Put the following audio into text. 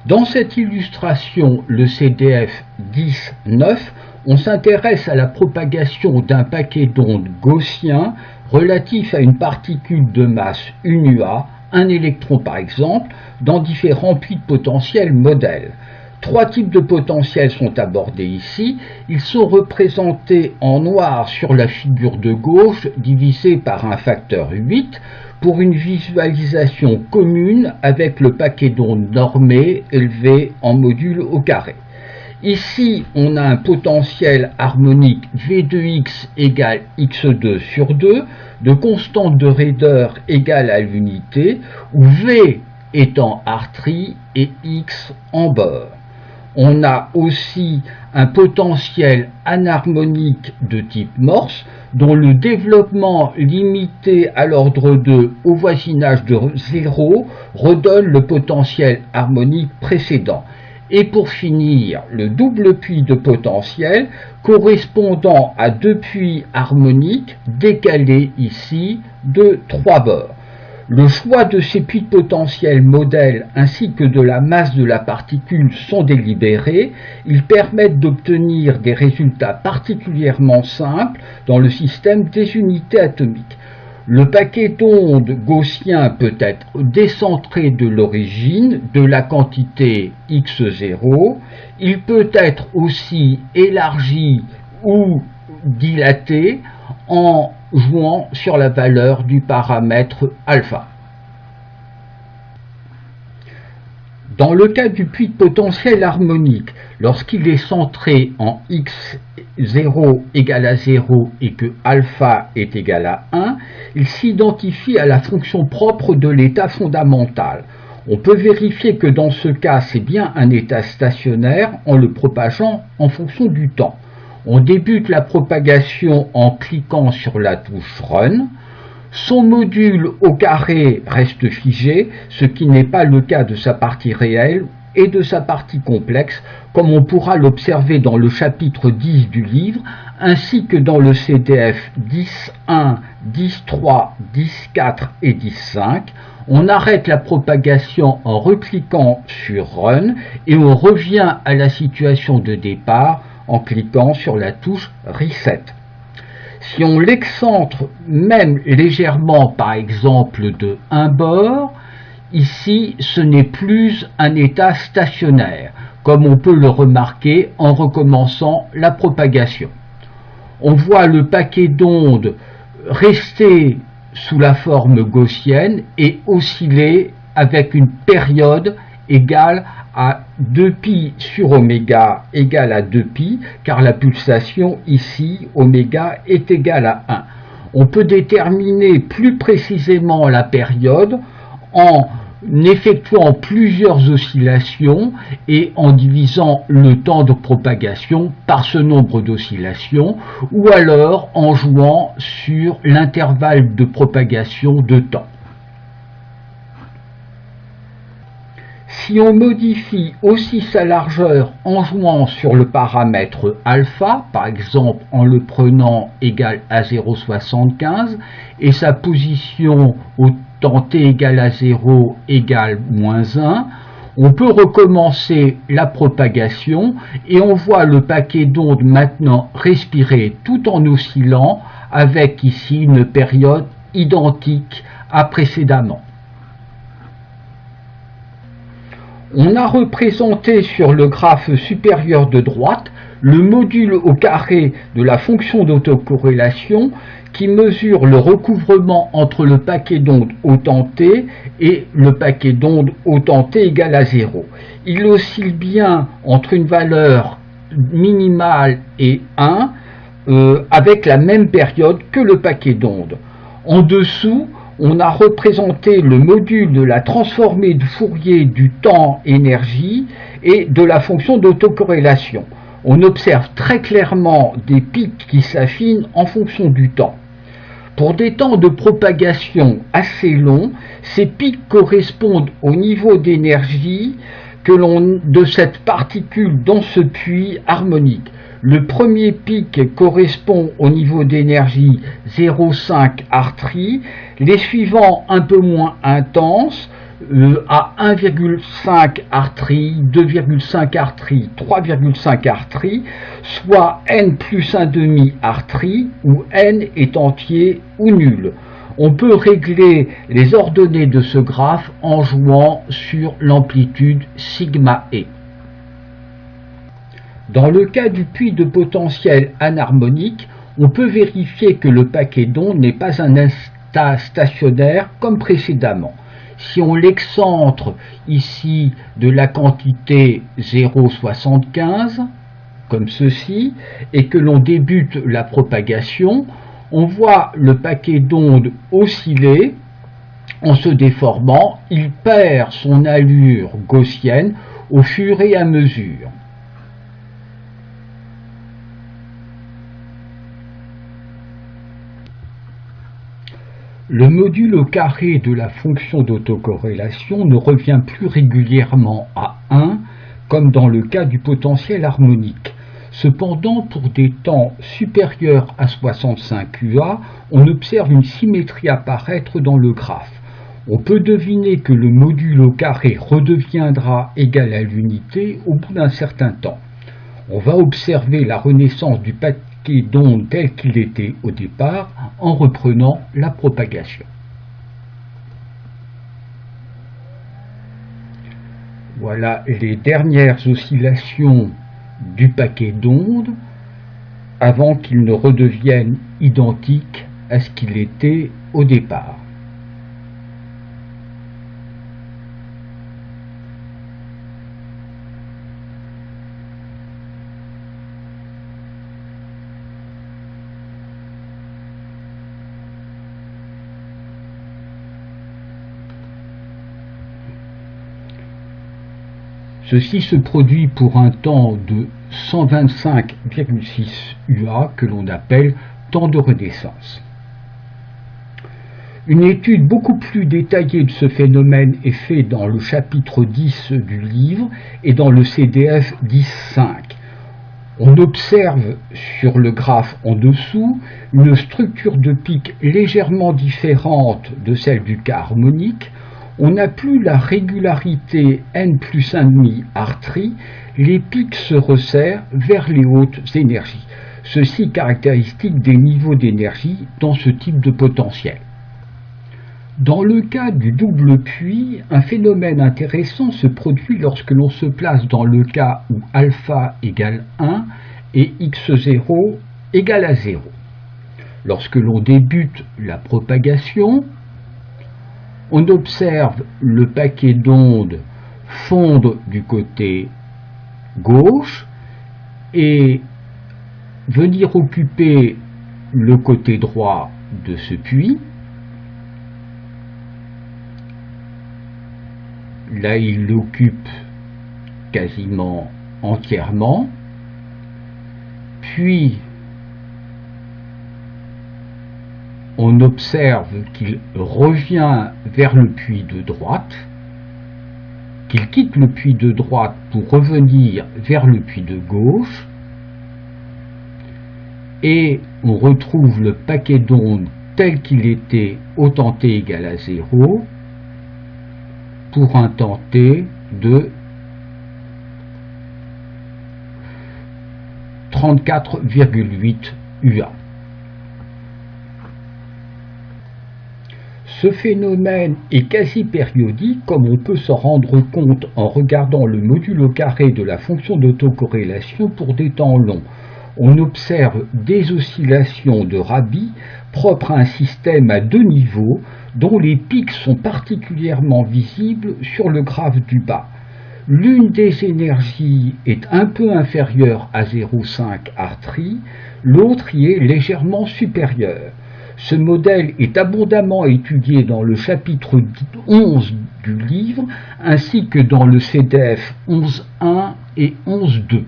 Dans cette illustration, le CDF 10.9, on s'intéresse à la propagation d'un paquet d'ondes gaussien relatif à une particule de masse UNUA, un électron par exemple, dans différents puits de potentiel modèles. Trois types de potentiels sont abordés ici. Ils sont représentés en noir sur la figure de gauche, divisé par un facteur 8, pour une visualisation commune avec le paquet d'ondes normé élevé en module au carré. Ici, on a un potentiel harmonique V de x égale x2 sur 2, de constante de raideur égale à l'unité, où V étant artrie et x en bord. On a aussi un potentiel anharmonique de type Morse, dont le développement limité à l'ordre 2 au voisinage de 0 redonne le potentiel harmonique précédent. Et pour finir, le double puits de potentiel correspondant à deux puits harmoniques décalés ici de 3 bords. Le choix de ces puits de potentiel modèles ainsi que de la masse de la particule sont délibérés. Ils permettent d'obtenir des résultats particulièrement simples dans le système des unités atomiques. Le paquet d'ondes gaussien peut être décentré de l'origine de la quantité x0. Il peut être aussi élargi ou dilaté en jouant sur la valeur du paramètre alpha. Dans le cas du puits de potentiel harmonique, lorsqu'il est centré en x0 égale à 0 et que alpha est égal à 1, il s'identifie à la fonction propre de l'état fondamental. On peut vérifier que dans ce cas, c'est bien un état stationnaire en le propageant en fonction du temps. On débute la propagation en cliquant sur la touche Run. Son module au carré reste figé, ce qui n'est pas le cas de sa partie réelle et de sa partie complexe, comme on pourra l'observer dans le chapitre 10 du livre, ainsi que dans le CDF 10.1, 10.3, 10.4 et 10.5. On arrête la propagation en recliquant sur Run et on revient à la situation de départ en cliquant sur la touche Reset. Si on l'excentre même légèrement, par exemple de un bord, ici ce n'est plus un état stationnaire, comme on peut le remarquer en recommençant la propagation. On voit le paquet d'ondes rester sous la forme gaussienne et osciller avec une période égale à 2π sur oméga égale à 2π, car la pulsation ici, oméga, est égale à 1. On peut déterminer plus précisément la période en effectuant plusieurs oscillations et en divisant le temps de propagation par ce nombre d'oscillations, ou alors en jouant sur l'intervalle de propagation de temps. Si on modifie aussi sa largeur en jouant sur le paramètre alpha, par exemple en le prenant égal à 0,75 et sa position au temps t égale à 0 égale moins 1, on peut recommencer la propagation et on voit le paquet d'ondes maintenant respirer tout en oscillant avec ici une période identique à précédemment. On a représenté sur le graphe supérieur de droite le module au carré de la fonction d'autocorrélation qui mesure le recouvrement entre le paquet d'ondes au temps t et le paquet d'ondes au temps t égale à 0. Il oscille bien entre une valeur minimale et 1 avec la même période que le paquet d'ondes. En dessous, on a représenté le module de la transformée de Fourier du temps-énergie et de la fonction d'autocorrélation. On observe très clairement des pics qui s'affinent en fonction du temps. Pour des temps de propagation assez longs, ces pics correspondent au niveau d'énergie de cette particule dans ce puits harmonique. Le premier pic correspond au niveau d'énergie 0,5 artrie, les suivants un peu moins intenses à 1,5 artrie, 2,5 artrie, 3,5 artrie, soit n plus 1,5 artrie, où n est entier ou nul. On peut régler les ordonnées de ce graphe en jouant sur l'amplitude sigma e. Dans le cas du puits de potentiel anharmonique, on peut vérifier que le paquet d'ondes n'est pas un état stationnaire comme précédemment. Si on l'excentre ici de la quantité 0,75, comme ceci, et que l'on débute la propagation, on voit le paquet d'ondes osciller en se déformant. Il perd son allure gaussienne au fur et à mesure. Le module au carré de la fonction d'autocorrélation ne revient plus régulièrement à 1, comme dans le cas du potentiel harmonique. Cependant, pour des temps supérieurs à 65 UA, on observe une symétrie apparaître dans le graphe. On peut deviner que le module au carré redeviendra égal à l'unité au bout d'un certain temps. On va observer la renaissance du paquet d'ondes tel qu'il était au départ en reprenant la propagation. Voilà les dernières oscillations du paquet d'ondes avant qu'il ne redevienne identique à ce qu'il était au départ. Ceci se produit pour un temps de 125,6 UA que l'on appelle temps de renaissance. Une étude beaucoup plus détaillée de ce phénomène est faite dans le chapitre 10 du livre et dans le CDF 10.5. On observe sur le graphe en dessous une structure de pic légèrement différente de celle du cas harmonique. On n'a plus la régularité n plus 1,5 artrie, les pics se resserrent vers les hautes énergies. Ceci caractéristique des niveaux d'énergie dans ce type de potentiel. Dans le cas du double puits, un phénomène intéressant se produit lorsque l'on se place dans le cas où alpha égale 1 et x0 égale à 0. Lorsque l'on débute la propagation, on observe le paquet d'ondes fondre du côté gauche et venir occuper le côté droit de ce puits. Là, il l'occupe quasiment entièrement. Puis, on observe qu'il revient vers le puits de droite, qu'il quitte le puits de droite pour revenir vers le puits de gauche, et on retrouve le paquet d'ondes tel qu'il était au temps t égale à 0 pour un temps t de 34,8 UA. Ce phénomène est quasi périodique, comme on peut s'en rendre compte en regardant le module au carré de la fonction d'autocorrélation pour des temps longs. On observe des oscillations de Rabi propres à un système à deux niveaux dont les pics sont particulièrement visibles sur le graphe du bas. L'une des énergies est un peu inférieure à 0,5 artrie, l'autre y est légèrement supérieure. Ce modèle est abondamment étudié dans le chapitre 11 du livre, ainsi que dans le CDF 11.1 et 11.2.